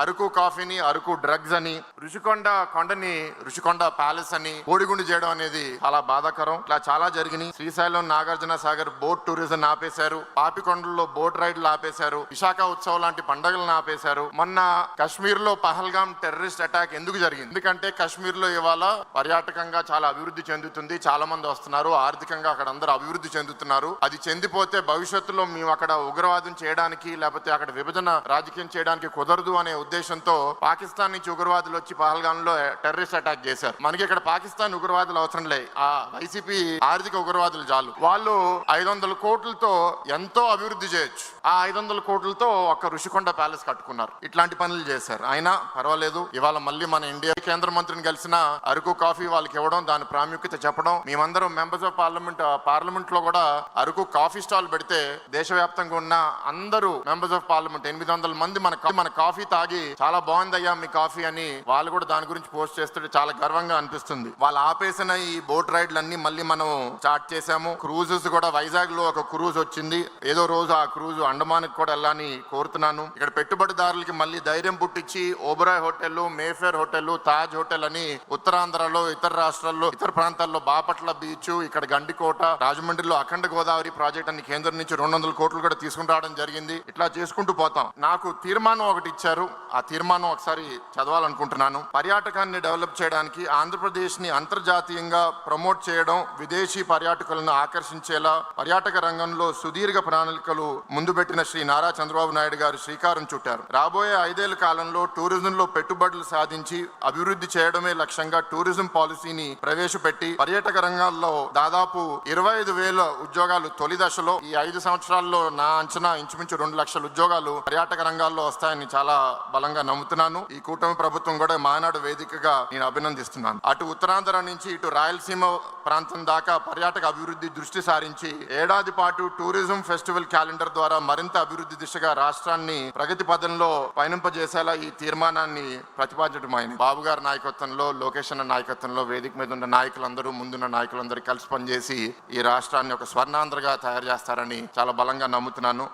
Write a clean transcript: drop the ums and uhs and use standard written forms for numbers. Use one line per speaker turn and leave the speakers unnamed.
అరకు కాఫీని అరకు డ్రగ్స్ అని, రుషికొండ కొండని రుషికొండ ప్యాలెస్ అని బోడిగుండు చేయడం అనేది చాలా బాధాకరం. ఇట్లా చాలా జరిగినాయి. శ్రీశైలం నాగార్జున సాగర్ బోట్ టూరిజం ఆపేశారు, పాపికొండల్లో బోట్ రైడ్లు ఆపేశారు, విశాఖ ఉత్సవం లాంటి పండుగలను ఆపేశారు. మొన్న కశ్మీర్ లో పహల్గామ్ టెర్రరిస్ట్ అటాక్ ఎందుకు జరిగింది? ఎందుకంటే కశ్మీర్ లో ఇవాళ పర్యాటకంగా చాలా అభివృద్ధి చెందుతుంది, చాలా మంది వస్తున్నారు, ఆర్థికంగా అక్కడ అందరూ అభివృద్ధి చెందుతున్నారు. అది చెందిపోతే భవిష్యత్తులో మేము అక్కడ ఉగ్రవాదం చేయడానికి లేకపోతే అక్కడ విభజన రాజకీయం చేయడానికి కుదరదు అనే ఉద్దేశంతో పాకిస్తాన్ నుంచి ఉగ్రవాదులు వచ్చి పహల్గామ్ లో టెర్రరిస్ట్ అటాక్ చేశారు. మనకి ఇక్కడ పాకిస్తాన్ ఉగ్రవాదులు అవసరం లే, ఆ వైసీపీ ఆర్థిక ఉగ్రవాదులు చాలు. వాళ్ళు 500 కోట్లతో ఎంతో అభివృద్ధి చేయొచ్చు. ఆ 500 కోట్లతో ఒక రుషికొండ ప్యాలెస్ కట్టుకున్నారు. ఇట్లాంటి పనులు చేశారు. అయినా పర్వాలేదు, ఇవాళ మళ్ళీ మన ఇండియా కేంద్ర మంత్రిని కలిసిన అరకు కాఫీ వాళ్ళకి ఇవ్వడం, దాని ప్రాముఖ్యత చెప్పడం, మేమందరం మెంబర్స్ ఆఫ్ పార్లమెంట్ లో కూడా అరకు కాఫీ స్టాల్ పెడితే దేశవ్యాప్తంగా ఉన్న అందరూ మెంబర్స్ ఆఫ్ పార్లమెంట్ 800 మంది మన కాఫీ తాగి చాలా బాగుందయ్యా మీ కాఫీ అని వాళ్ళు కూడా దాని గురించి పోస్ట్ చేస్తుంటే చాలా గర్వంగా అనిపిస్తుంది. వాళ్ళు ఆపేసిన ఈ బోట్ రైడ్లన్నీ మళ్ళీ మనం స్టార్ట్ చేశాము. క్రూజెస్ కూడా వైజాగ్ లో ఒక క్రూజ్ వచ్చింది. ఏదో రోజు ఆ క్రూజ్ అండమాన్ కూడా వెళ్ళాలని కోరుతున్నాను. ఇక్కడ పెట్టుబడిదారులకి మళ్ళీ ధైర్యం పుట్టించి Oberoi hotel, Mayfair hotel, Taj hotel అని ఉత్తరాంధ్రలో, ఇతర రాష్ట్రాల్లో, ఇతర ప్రాంతాల్లో బాపట్ల బీచ్, ఇక్కడ గండికోట, రాజమండ్రిలో అఖండ గోదావరి ప్రాజెక్ట్ అని కేంద్రం నుంచి 200 కోట్లు కూడా తీసుకుని రావడం జరిగింది. ఇట్లా చేసుకుంటూ పోతాం. నాకు తీర్మానం ఒకటి ఇచ్చారు, ఆ తీర్మానం ఒకసారి చదవాలనుకుంటున్నాను. పర్యాటకాన్ని డెవలప్ చేయడానికి ఆంధ్రప్రదేశ్ ని అంతర్జాతీయంగా ప్రమోట్ చేయడం, విదేశీ పర్యాటకులను ఆకర్షించేలా పర్యాటక రంగంలో సుదీర్ఘ ప్రణాళికలు ముందు పెట్టిన శ్రీ నారా చంద్రబాబు నాయుడు గారు శ్రీకారం చుట్టారు. రాబోయే 5 ఏళ్ల కాలంలో టూరిజంలో పెట్టుబడులు సాధించి అభివృద్ధి చేయడమే లక్ష్యంగా టూరిజం పాలసీని ప్రవేశపెట్టి పర్యాటక రంగాల్లో దాదాపు 25,000 ఉద్యోగాలు తొలి దశలో, ఈ 5 సంవత్సరాల్లో నా అంచనా ఇంచుమించు 2 లక్షల ఉద్యోగాలు పర్యాటక రంగాల్లో వస్తాయని చాలా బలంగా నమ్ముతున్నాను. ఈ కూటమి ప్రభుత్వం కూడా మానాడు వేదికగా నేను అభినందిస్తున్నాను. అటు ఉత్తరాంధ్ర నుంచి ఇటు రాయలసీమ ప్రాంతం దాకా పర్యాటక అభివృద్ధి దృష్టి సారించి ఏడాది పాటు టూరిజం ఫెస్టివల్ క్యాలెండర్ ద్వారా మరింత అభివృద్ధి దిశగా రాష్ట్రాన్ని ప్రగతి పదంలో పయనింపజేసేలా ఈ తీర్మానాన్ని ప్రతిపాదించడమైంది. బాబు గారి నాయకత్వంలో, లోకేష్ అన్న నాయకత్వంలో వేదిక మీద ఉన్న నాయకులందరూ, ముందున్న నాయకులందరూ కలిసి పనిచేసి ఈ రాష్ట్రాన్ని ఒక స్వర్ణాంధ్రగా తయారు చేస్తారని చాలా బలంగా నమ్ముతున్నాను.